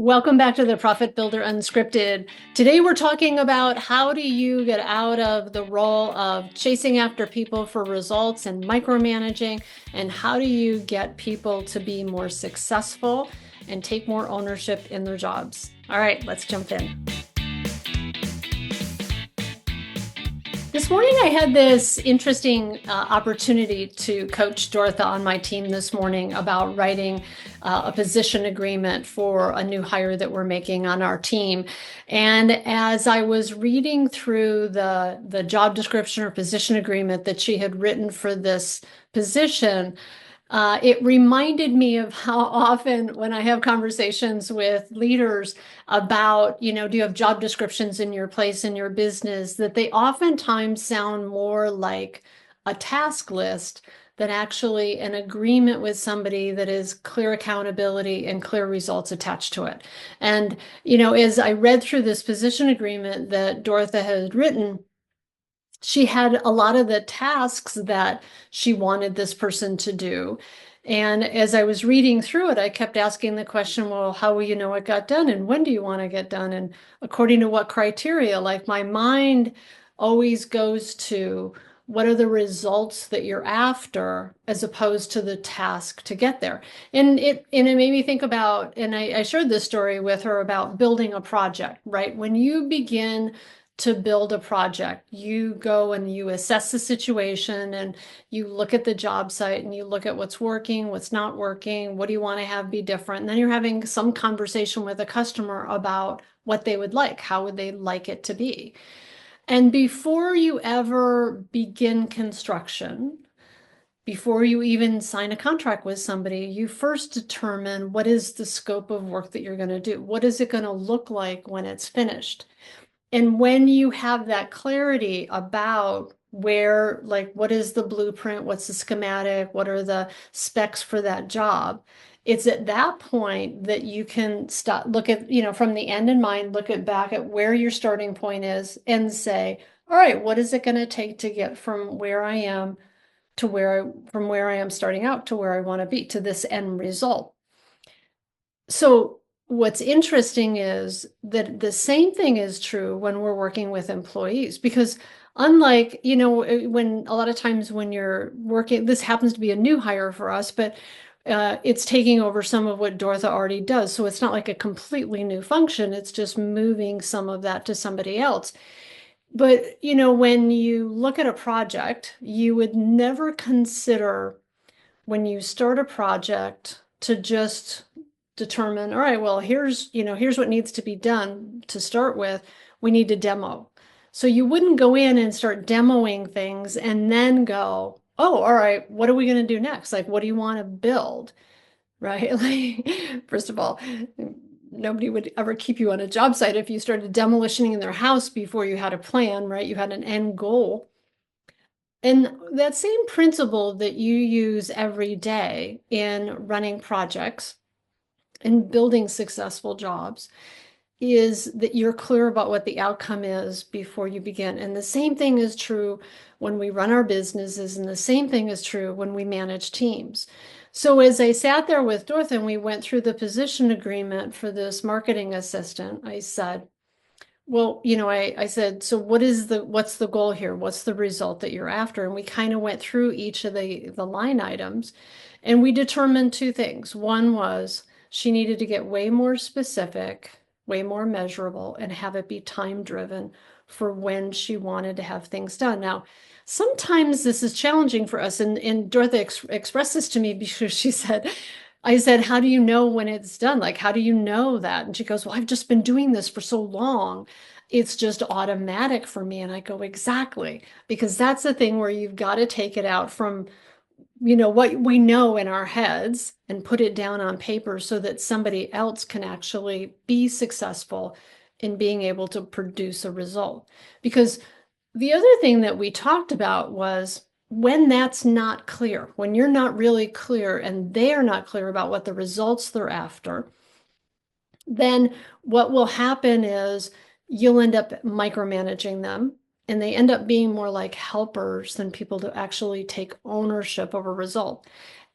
Welcome back to the Profit Builder Unscripted. Today we're talking about how do you get out of the role of chasing after people for results and micromanaging, and how do you get people to be more successful and take more ownership in their jobs. All right, let's jump in. This morning I had this interesting opportunity to coach Dortha on my team this morning about writing a position agreement for a new hire that we're making on our team. And as I was reading through the job description or position agreement that she had written for this position, it reminded me of how often when I have conversations with leaders about, do you have job descriptions in your place in your business, that they oftentimes sound more like a task list than actually an agreement with somebody that is clear accountability and clear results attached to it. And, as I read through this position agreement that Dortha had written, she had a lot of the tasks that she wanted this person to do. And as I was reading through it, I kept asking the question, well, how will you know it got done? And when do you want to get done? And according to what criteria? Like, my mind always goes to what are the results that you're after as opposed to the task to get there. And it made me think about, and I shared this story with her about building a project, right? When you begin to build a project, you go and you assess the situation and you look at the job site and you look at what's working, what's not working, what do you want to have be different? And then you're having some conversation with a customer about what they would like, how would they like it to be? And before you ever begin construction, before you even sign a contract with somebody, you first determine what is the scope of work that you're going to do. What is it going to look like when it's finished? And when you have that clarity about where, like, what is the blueprint, what's the schematic, what are the specs for that job, it's at that point that you can look at, from the end in mind, look at back at where your starting point is and say, all right, what is it going to take to get from where I am to from where I am starting out to where I want to be, to this end result. So what's interesting is that the same thing is true when we're working with employees, because unlike, when a lot of times when you're working, this happens to be a new hire for us, but it's taking over some of what Dortha already does. So it's not like a completely new function. It's just moving some of that to somebody else. But, when you look at a project, you would never consider, when you start a project, to just determine, all right, well, here's what needs to be done to start with. We need to demo. So you wouldn't go in and start demoing things and then go, oh, all right, what are we going to do next? Like, what do you want to build? Right? Like, first of all, nobody would ever keep you on a job site if you started demolishing in their house before you had a plan, right? You had an end goal. And that same principle that you use every day in running projects and building successful jobs is that you're clear about what the outcome is before you begin. And the same thing is true when we run our businesses, and the same thing is true when we manage teams. So as I sat there with Dortha and we went through the position agreement for this marketing assistant, I said, well, I said, so what's the goal here? What's the result that you're after? And we kind of went through each of the line items, and we determined two things. One was she needed to get way more specific, way more measurable, and have it be time driven for when she wanted to have things done. Now, sometimes this is challenging for us, and Dortha expressed this to me because I said, how do you know when it's done? Like, how do you know that? And she goes, well, I've just been doing this for so long. It's just automatic for me. And I go, exactly, because that's the thing where you've got to take it out from, what we know in our heads and put it down on paper so that somebody else can actually be successful in being able to produce a result. Because the other thing that we talked about was, when that's not clear, when you're not really clear and they're not clear about what the results they're after, then what will happen is you'll end up micromanaging them, and they end up being more like helpers than people to actually take ownership of a result.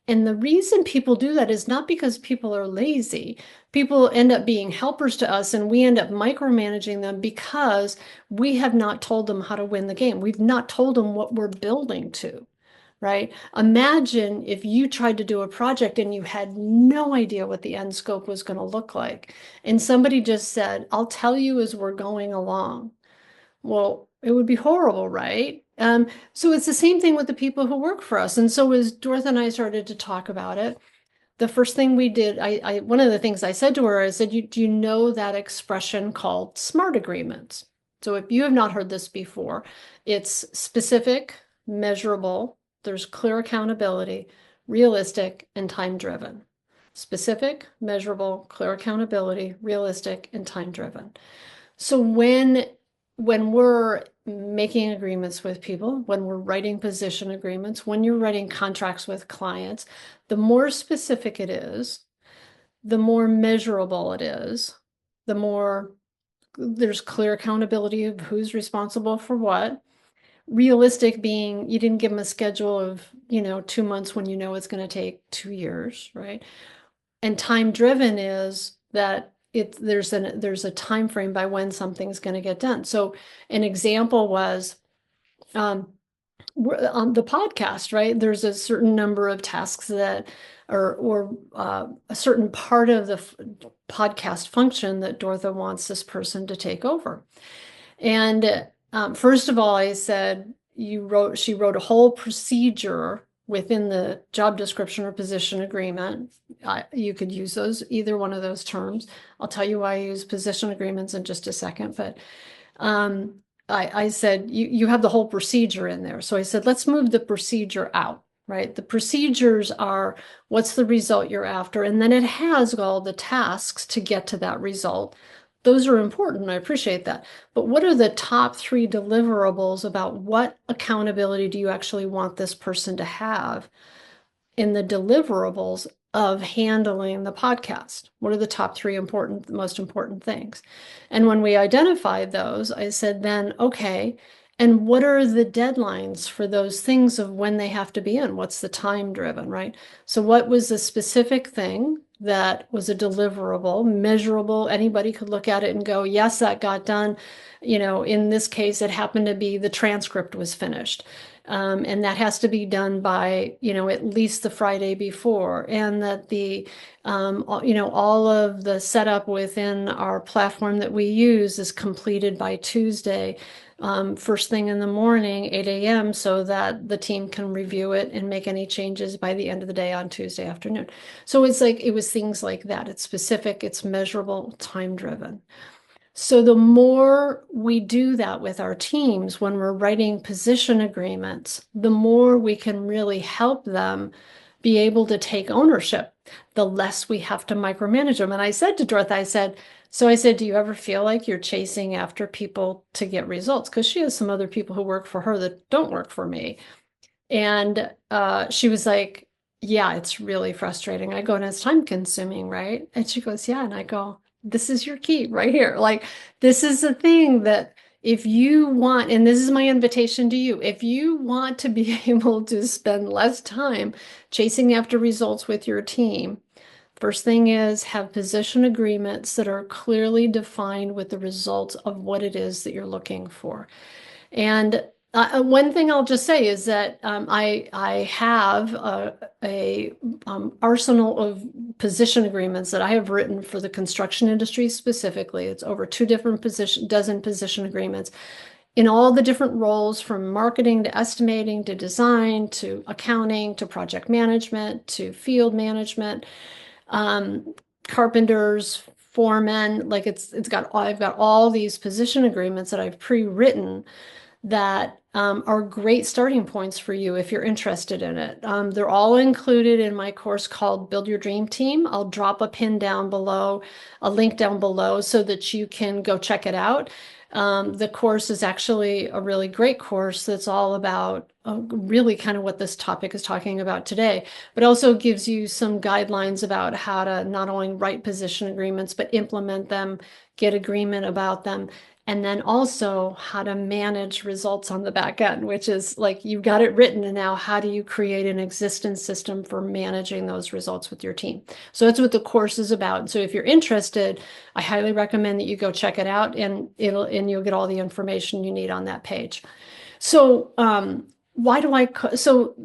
And the reason people do that is not because people are lazy. People end up being helpers to us, and we end up micromanaging them because we have not told them how to win the game. We've not told them what we're building to, right? Imagine if you tried to do a project and you had no idea what the end scope was going to look like, and somebody just said, I'll tell you as we're going along. Well, it would be horrible, right? So it's the same thing with the people who work for us. And so as Dortha and I started to talk about it, the first thing we did, one of the things I said to her, I said, do you know that expression called SMART agreements? So if you have not heard this before, it's specific, measurable, there's clear accountability, realistic, and time-driven. Specific, measurable, clear accountability, realistic, and time-driven. So when we're making agreements with people, when we're writing position agreements, when you're writing contracts with clients, the more specific it is, the more measurable it is, the more there's clear accountability of who's responsible for what. Realistic being you didn't give them a schedule of, 2 months when you know it's going to take 2 years, right? And time driven is that there's a time frame by when something's going to get done. So an example was on the podcast, right? There's a certain number of tasks that or a certain part of the podcast function that Dortha wants this person to take over. And first of all, I said she wrote a whole procedure within the job description or position agreement. You could use either one of those terms. I'll tell you why I use position agreements in just a second, but I said, you have the whole procedure in there. So I said, let's move the procedure out, right? The procedures are what's the result you're after, and then it has all the tasks to get to that result. Those are important. I appreciate that. But what are the top 3 deliverables about what accountability do you actually want this person to have in the deliverables of handling the podcast? What are the top 3 most important things? And when we identified those, I said, then, okay, and what are the deadlines for those things of when they have to be in? What's the time driven, right? So what was the specific thing that was a deliverable, measurable? Anybody could look at it and go, yes, that got done. In this case, it happened to be the transcript was finished. And that has to be done by, at least the Friday before, and that all of the setup within our platform that we use is completed by Tuesday, first thing in the morning, 8 a.m., so that the team can review it and make any changes by the end of the day on Tuesday afternoon. So it was things like that. It's specific, it's measurable, time driven. So the more we do that with our teams when we're writing position agreements, the more we can really help them be able to take ownership, the less we have to micromanage them. And I said to Dortha, I said, do you ever feel like you're chasing after people to get results? Because she has some other people who work for her that don't work for me. And she was like, yeah, it's really frustrating. I go, and it's time consuming, right? And she goes, yeah. And I go, this is your key right here. Like, this is the thing that if you want, and this is my invitation to you, if you want to be able to spend less time chasing after results with your team, first thing is have position agreements that are clearly defined with the results of what it is that you're looking for. And one thing I'll just say is that I have a arsenal of position agreements that I have written for the construction industry specifically. It's over 2 different dozen position agreements in all the different roles, from marketing to estimating to design to accounting to project management to field management, carpenters, foremen. Like I've got all these position agreements that I've pre-written that are great starting points for you if you're interested in it. They're all included in my course called Build Your Dream Team. I'll drop a link down below, so that you can go check it out. The course is actually a really great course that's all about really kind of what this topic is talking about today, but also gives you some guidelines about how to not only write position agreements, but implement them, get agreement about them, and then also how to manage results on the back end, which is like you've got it written, and now how do you create an existence system for managing those results with your team? So that's what the course is about. And so if you're interested, I highly recommend that you go check it out, and you'll get all the information you need on that page. So why do so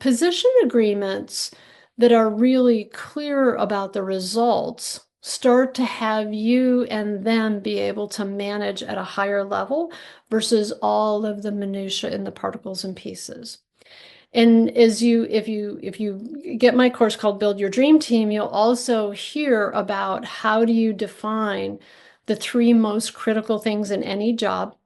position agreements that are really clear about the results start to have you and them be able to manage at a higher level versus all of the minutia in the particles and pieces. And if you get my course called Build Your Dream Team, you'll also hear about how do you define the three most critical things in any job.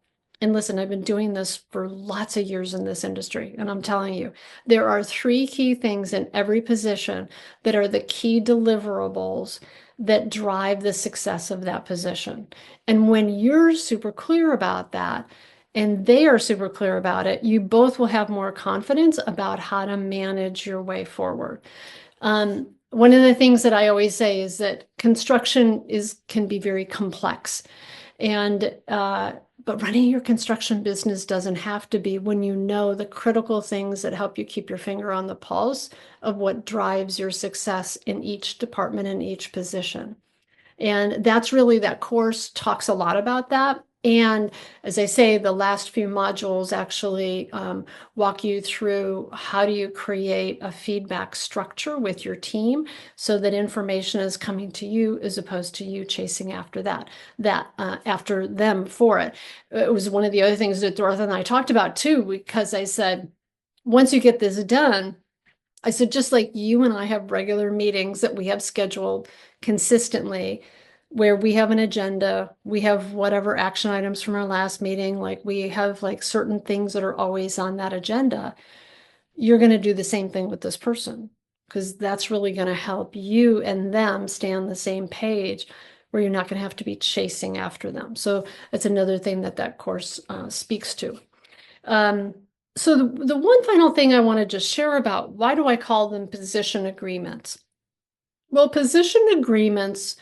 And listen, I've been doing this for lots of years in this industry, and I'm telling you, there are three key things in every position that are the key deliverables that drive the success of that position. And when you're super clear about that, and they are super clear about it, you both will have more confidence about how to manage your way forward. One of the things that I always say is that construction can be very complex. And but running your construction business doesn't have to be, when you know the critical things that help you keep your finger on the pulse of what drives your success in each department and each position. And that's really, that course talks a lot about that. And as I say, the last few modules actually walk you through how do you create a feedback structure with your team so that information is coming to you as opposed to you chasing after after them for it. It was one of the other things that Dortha and I talked about too, because I said, once you get this done, I said, just like you and I have regular meetings that we have scheduled consistently, where we have an agenda, we have whatever action items from our last meeting, like we have like certain things that are always on that agenda. You're going to do the same thing with this person, because that's really going to help you and them stay on the same page, where you're not going to have to be chasing after them. So that's another thing that course speaks to. So the one final thing I want to just share about, why do I call them position agreements? Well, position agreements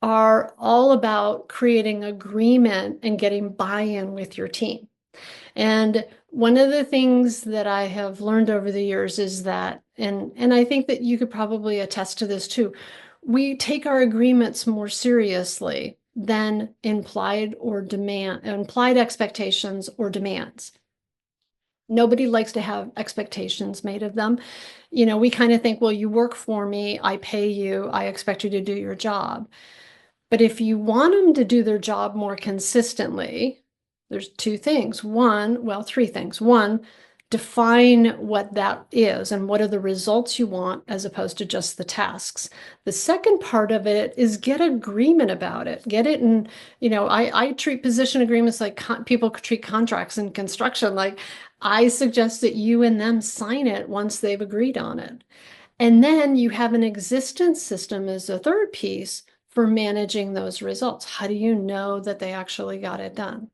are all about creating agreement and getting buy-in with your team. And one of the things that I have learned over the years is that, and I think that you could probably attest to this too, we take our agreements more seriously than implied expectations or demands. Nobody likes to have expectations made of them. You know, we kind of think, well, you work for me, I pay you, I expect you to do your job. But if you want them to do their job more consistently, there's three things. One, define what that is and what are the results you want as opposed to just the tasks. The second part of it is get agreement about it. Get it in, I treat position agreements like people treat contracts in construction. Like, I suggest that you and them sign it once they've agreed on it. And then you have an existence system as a third piece for managing those results. How do you know that they actually got it done?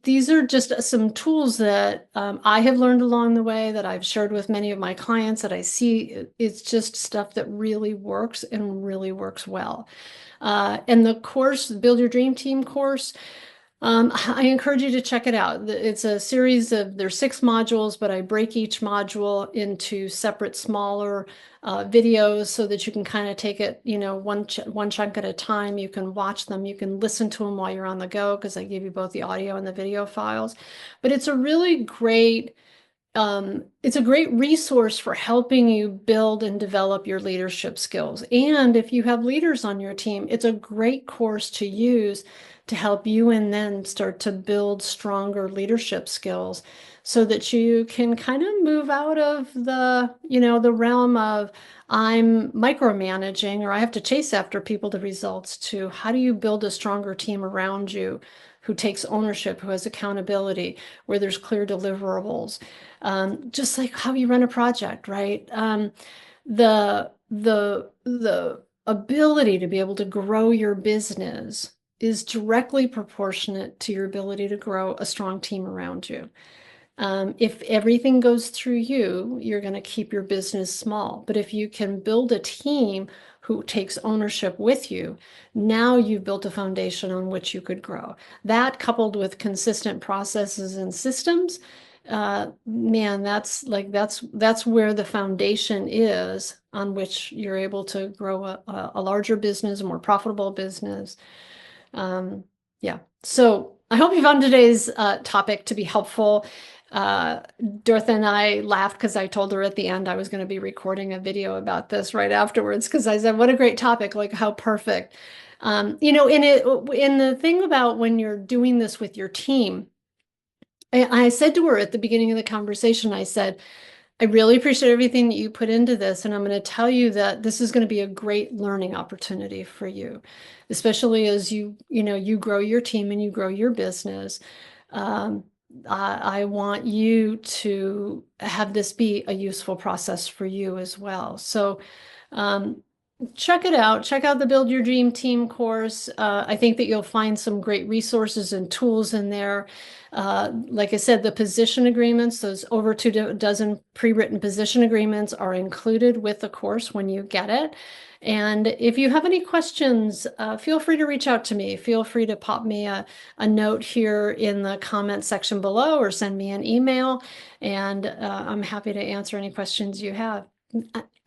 These are just some tools that I have learned along the way, that I've shared with many of my clients, that I see it's just stuff that really works and really works well. And the course, Build Your Dream Team course, I encourage you to check it out. It's a series of, there's 6 modules, but I break each module into separate, smaller videos so that you can kind of take it, one chunk at a time. You can watch them, you can listen to them while you're on the go, because I give you both the audio and the video files. But it's a really great it's a great resource for helping you build and develop your leadership skills. And if you have leaders on your team, it's a great course to use to help you and them start to build stronger leadership skills, so that you can kind of move out of the realm of I'm micromanaging or I have to chase after people to results, to how do you build a stronger team around you who takes ownership, who has accountability, where there's clear deliverables. Just like how you run a project, right? The ability to be able to grow your business is directly proportionate to your ability to grow a strong team around you. If everything goes through you, you're going to keep your business small. But if you can build a team who takes ownership with you, now you've built a foundation on which you could grow. That coupled with consistent processes and systems, man, that's where the foundation is on which you're able to grow a larger business, a more profitable business. Yeah. So I hope you found today's topic to be helpful. Dortha and I laughed because I told her at the end I was going to be recording a video about this right afterwards because I said, what a great topic, like how perfect. In the thing about when you're doing this with your team, I said to her at the beginning of the conversation, I said, I really appreciate everything that you put into this, and I'm going to tell you that this is going to be a great learning opportunity for you, especially as you grow your team and you grow your business. Um, I want you to have this be a useful process for you as well. So um, check it out. Check out the Build Your Dream Team course. I think that you'll find some great resources and tools in there. Like I said, the position agreements, those over 24 pre-written position agreements are included with the course when you get it. And if you have any questions, feel free to reach out to me. Feel free to pop me a note here in the comment section below or send me an email, and I'm happy to answer any questions you have.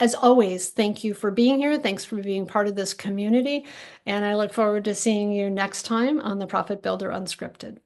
As always, thank you for being here. Thanks for being part of this community. And I look forward to seeing you next time on the Profit Builder Unscripted.